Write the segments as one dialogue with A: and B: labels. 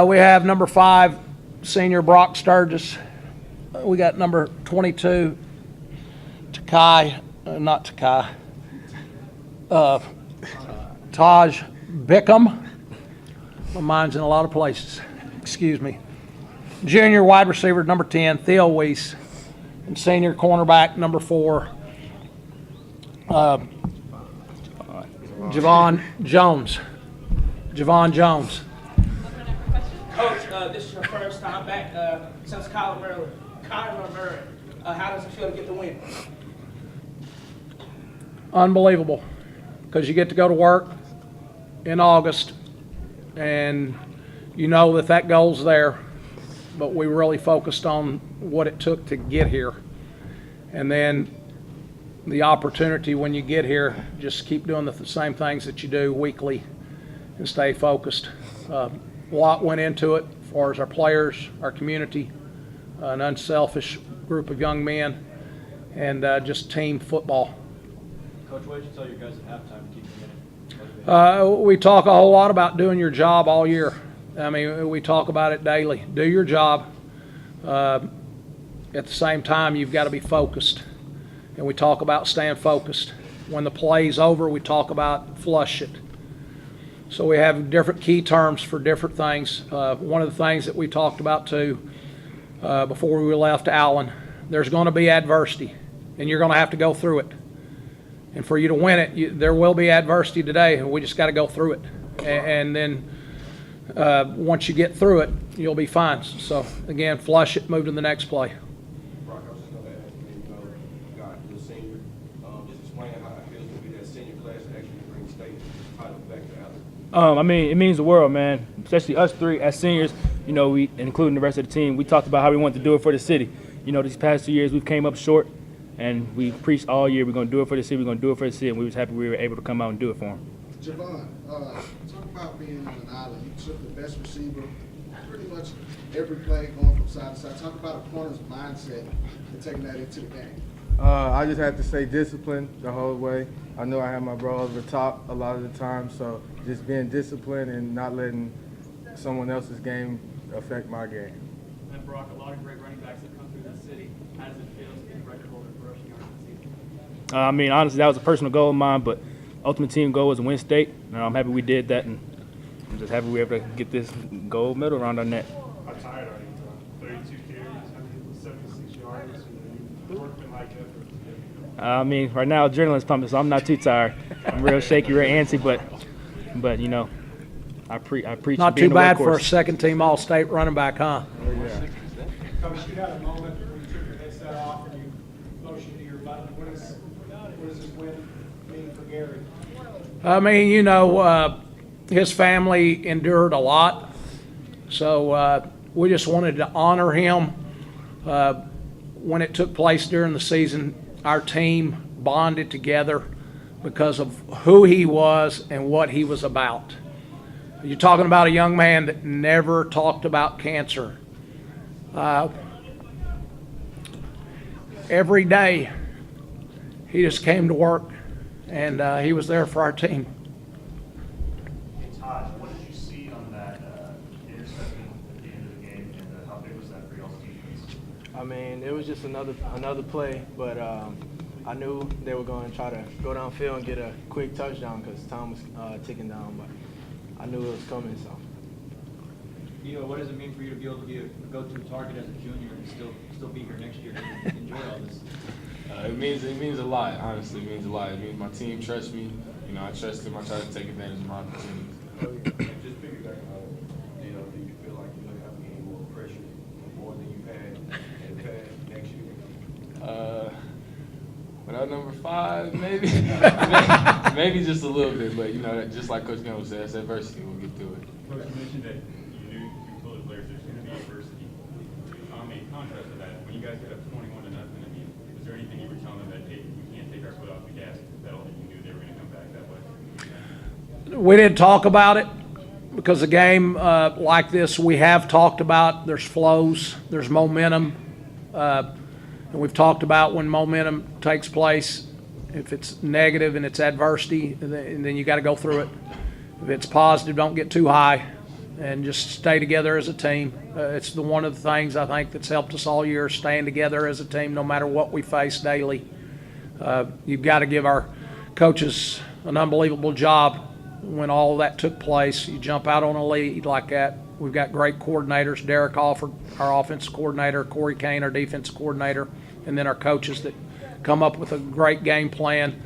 A: We have number 5, senior Brock Sturgis. We got number 22, Taj Bickham. My mind's in a lot of places. Excuse me. Junior wide receiver number 10, Theo Weiss. And senior cornerback number 4, Javon Jones.
B: Coach, this is your first time back since Kyler Murray. How does it feel to get the win?
A: Unbelievable, because you get to go to work in August, and you know that goal's there, but we really focused on what it took to get here. And then the opportunity when you get here, just keep doing the same things that you do weekly and stay focused. A lot went into it as far as our players, our community, an unselfish group of young men, and just team football.
C: Coach, what did you tell your guys at halftime to keep them in it?
A: We talk a whole lot about doing your job all year. I mean, we talk about it daily. Do your job. At the same time, you've got to be focused. And we talk about staying focused. When the play's over, we talk about flush it. So we have different key terms for different things. One of the things that we talked about too before we left Allen, there's going to be adversity, and you're going to have to go through it. And for you to win it, there will be adversity today, and we just got to go through it. And then once you get through it, you'll be fine. So again, flush it, move to the next play.
D: Brock, I was just going to ask you got the senior. Just explain how it feels to be that senior class to actually bring state title back to Allen.
C: I mean, it means the world, man. Especially us three as seniors. You know, we, including the rest of the team, we talked about how we wanted to do it for the city. You know, these past 2 years we've came up short, and we preached all year we're going to do it for the city, we're going to do it for the city, and we was happy we were able to come out and do it for them.
E: Javon, talk about being on an island. You took the best receiver pretty much every play going from side to side. Talk about a corner's mindset and taking that into the game.
F: I just have to stay disciplined the whole way. I know I have my bro over the top a lot of the time, so just being disciplined and not letting someone else's game affect my game.
G: And Brock, a lot of great running backs have come through this city. How does it feel to be the record holder for rushing yards this season?
C: I mean, honestly, that was a personal goal of mine, but ultimate team goal was to win state. And I'm happy we did that, and I'm just happy we were able to get this gold medal around our neck.
H: How tired are you? 32 carries, 76 yards, and you working like that for
C: I mean, right now, adrenaline's pumping, so I'm not too tired. I'm real shaky, real antsy, but you know, I preach.
A: Not
C: being
A: too
C: the
A: bad for a
C: workhorse.
A: second-team All-State running back, huh?
H: Coach, you had a moment where you took your headset off and you motioned to your button. What does this win mean for Gary?
A: I mean, you know, his family endured a lot, so we just wanted to honor him. When it took place during the season, our team bonded together because of who he was and what he was about. You're talking about a young man that never talked about cancer. Every day, he just came to work, and he was there for our team.
I: Hey, Taj, what did you see on that interception at the end of the game, and how big was that for y'all's defense?
F: I mean, it was just another play, but I knew they were going to try to go downfield and get a quick touchdown because time was ticking down, but I knew it was coming, so.
G: You know, what does it mean for you to be able to be a go-to target as a junior and still be here next year and enjoy all this?
J: It means a lot, honestly. It means a lot. It means my team trusts me. You know, I trust them. I try to take advantage of my opportunities.
D: And just piggybacking on it, do you feel like you have any more pressure, more than you've had in the past next year?
J: Without number 5, maybe. Maybe just a little bit, but you know, just like Coach Campbell said, it's adversity. We'll get through it.
H: Coach, you mentioned that you told the players there's going to be adversity. In contrast to that, when you guys get up 21-0, I mean, was there anything you were telling them that, hey, we can't take our foot off the gas pedal, and you knew they were going to come back that way?
A: We didn't talk about it because a game like this we have talked about. There's flows, there's momentum, and we've talked about when momentum takes place If it's negative and it's adversity, then you got to go through it. If it's positive, don't get too high, and just stay together as a team. It's one of the things I think that's helped us all year, staying together as a team no matter what we face daily. You've got to give our coaches an unbelievable job when all of that took place. You jump out on a lead like that. We've got great coordinators, Derek Alford, our offensive coordinator, Corey Kane, our defensive coordinator, and then our coaches that come up with a great game plan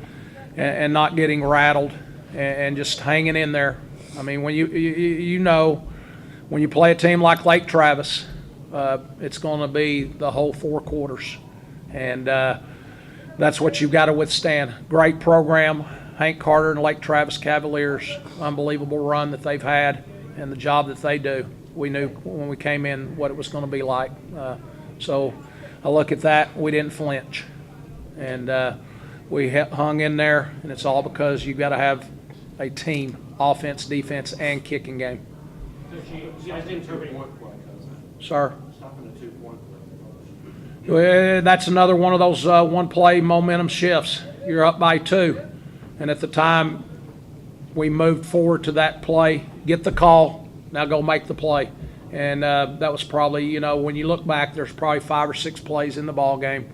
A: and not getting rattled and just hanging in there. I mean, when you know, when you play a team like Lake Travis, it's going to be the whole 4 quarters. And that's what you've got to withstand. Great program. Hank Carter and Lake Travis Cavaliers, unbelievable run that they've had and the job that they do. We knew when we came in what it was going to be like. So I look at that, we didn't flinch. And we hung in there, and it's all because you've got to have a team, offense, defense, and kicking game.
B: You guys didn't turn
A: Sir? Well, that's another one of those one-play momentum shifts. You're up by 2. And at the time, we moved forward to that play, get the call, now go make the play. And that was probably, you know, when you look back, there's probably 5 or 6 plays in the ball game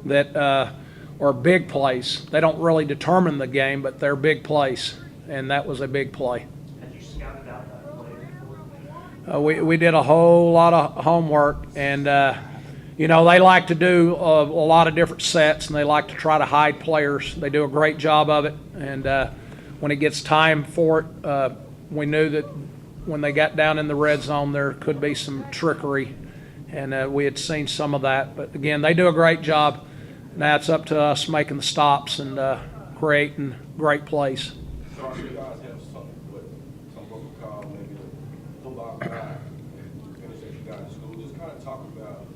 A: that are big plays. They don't really determine the game, but they're big plays, and that was a big play.
I: Had you scouted out that play before?
A: We did a whole lot of homework, and you know, they like to do a lot of different sets, and they like to try to hide players. They do a great job of it, and when it gets time for it, we knew that when they got down in the red zone, there could be some trickery, and we had seen some of that. But again, they do a great job. Now it's up to us making the stops and creating great plays.
D: So you guys have something, what some folks would call maybe a football guy, finish that you got in school. Just kind of talk about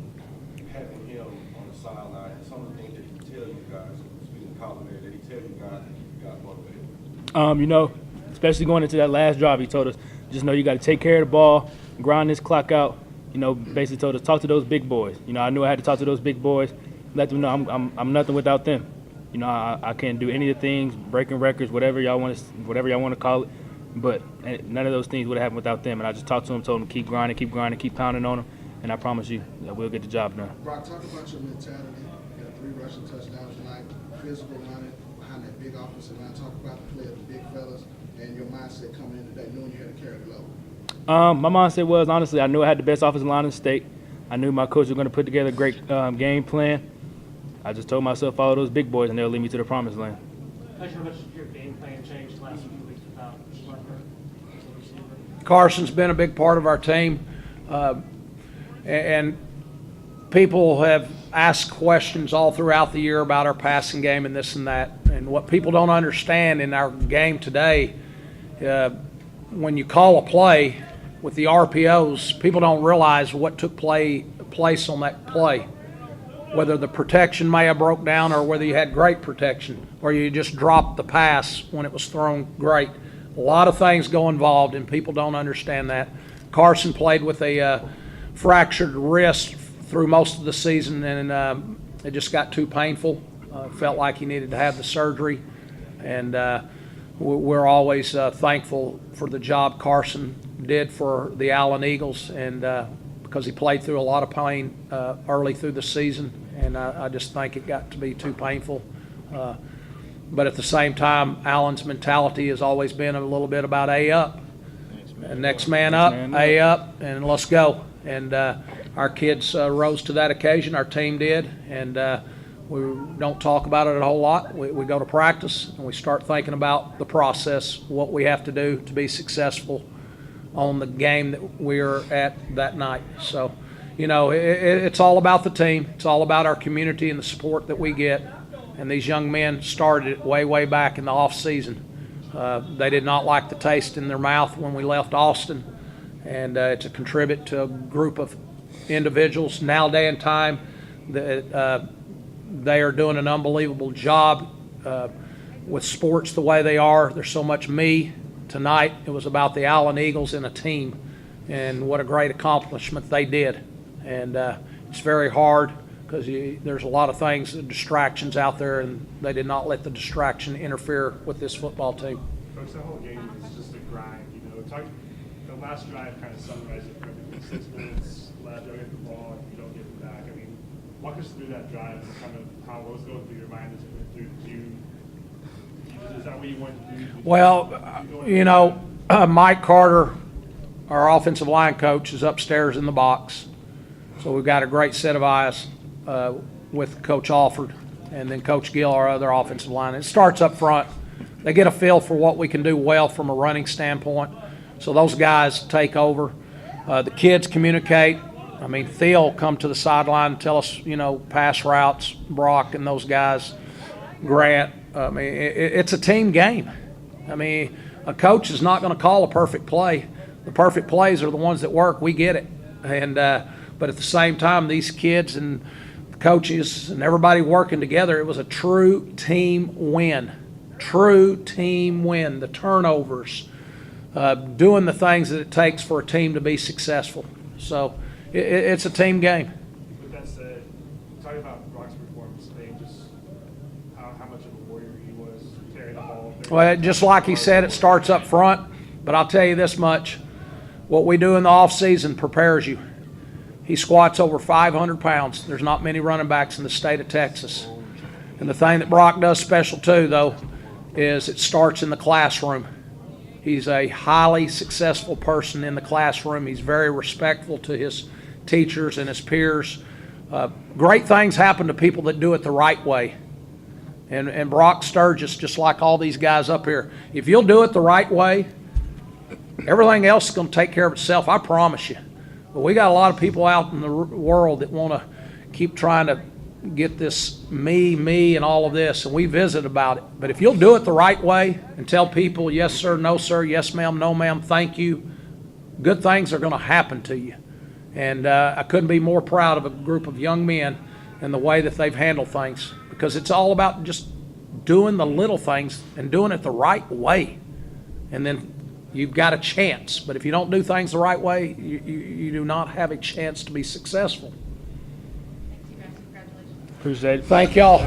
D: having him on the sideline and some of the things that he tell you guys, speaking of Colin there, that he tell you guys that you got motivated.
C: You know, especially going into that last drive, he told us, just know you got to take care of the ball, grind this clock out. You know, basically told us, talk to those big boys. You know, I knew I had to talk to those big boys, let them know I'm nothing without them. You know, I can't do any of the things, breaking records, whatever y'all want to call it. But none of those things would have happened without them. And I just talked to them, told them keep grinding, keep pounding on them, and I promise you that we'll get the job done.
E: Brock, talk about your mentality. You got 3 rushing touchdowns tonight, physical running behind that big offensive line. Talk about the play of the big fellas and your mindset coming in today, knowing you had to carry the load.
C: My mindset was, honestly, I knew I had the best offensive line in the state. I knew my coach was going to put together a great game plan. I just told myself, follow those big boys, and they'll lead me to the promised land.
B: How much your game plan changed the last few weeks without
A: Carson's been a big part of our team, and people have asked questions all throughout the year about our passing game and this and that. And what people don't understand in our game today, when you call a play with the RPOs, people don't realize what took place on that play. Whether the protection may have broke down or whether you had great protection or you just dropped the pass when it was thrown great. A lot of things go involved, and people don't understand that. Carson played with a fractured wrist through most of the season, and it just got too painful. Felt like he needed to have the surgery, and we're always thankful for the job Carson did for the Allen Eagles, and because he played through a lot of pain early through the season, and I just think it got to be too painful. But at the same time, Allen's mentality has always been a little bit about A up. And next man up, A up, and let's go. And our kids rose to that occasion. Our team did, and we don't talk about it a whole lot. We go to practice, and we start thinking about the process, what we have to do to be successful on the game that we're at that night. So, you know, it's all about the team. It's all about our community and the support that we get. And these young men started it way back in the off season. They did not like the taste in their mouth when we left Austin, and to contribute to a group of individuals now day and time that they are doing an unbelievable job with sports the way they are. There's so much me. Tonight it was about the Allen Eagles and a team, and what a great accomplishment they did. And it's very hard because there's a lot of things, distractions out there, and they did not let the distraction interfere with this football team.
K: Coach, that whole game is just a grind, you know. The last drive kind of summarized it perfectly. 6 minutes left, you don't get the ball, and you don't get it back. I mean, walk us through that drive and kind of how what was going through your mind as you went through. Is that what you wanted to do?
A: Well, you know, Mike Carter, our offensive line coach, is upstairs in the box. So we've got a great set of eyes with Coach Alford and then Coach Gill, our other offensive line. It starts up front. They get a feel for what we can do well from a running standpoint. So those guys take over. The kids communicate. I mean, Theo will come to the sideline and tell us, you know, pass routes, Brock and those guys, Grant. I mean, it's a team game. I mean, a coach is not going to call a perfect play. The perfect plays are the ones that work. We get it. And but at the same time, these kids and coaches and everybody working together, it was a true team win. True team win. The turnovers, doing the things that it takes for a team to be successful. So it's a team game.
K: With that said, talk about Brock's performance today, just how much of a warrior he was carrying the ball.
A: Well, just like he said, it starts up front. But I'll tell you this much. What we do in the offseason prepares you. He squats over 500 pounds. There's not many running backs in the state of Texas. And the thing that Brock does special too, though, is it starts in the classroom. He's a highly successful person in the classroom. He's very respectful to his teachers and his peers. Great things happen to people that do it the right way. And Brock Sturgis, just like all these guys up here, if you'll do it the right way, everything else is going to take care of itself, I promise you. But we got a lot of people out in the world that want to keep trying to get this me, and all of this, and we visit about it. But if you'll do it the right way and tell people, yes, sir, no, sir, yes, ma'am, no, ma'am, thank you, good things are going to happen to you. And I couldn't be more proud of a group of young men and the way that they've handled things, because it's all about just doing the little things and doing it the right way. And then you've got a chance. But if you don't do things the right way, you do not have a chance to be successful.
C: Appreciate it.
A: Thank y'all.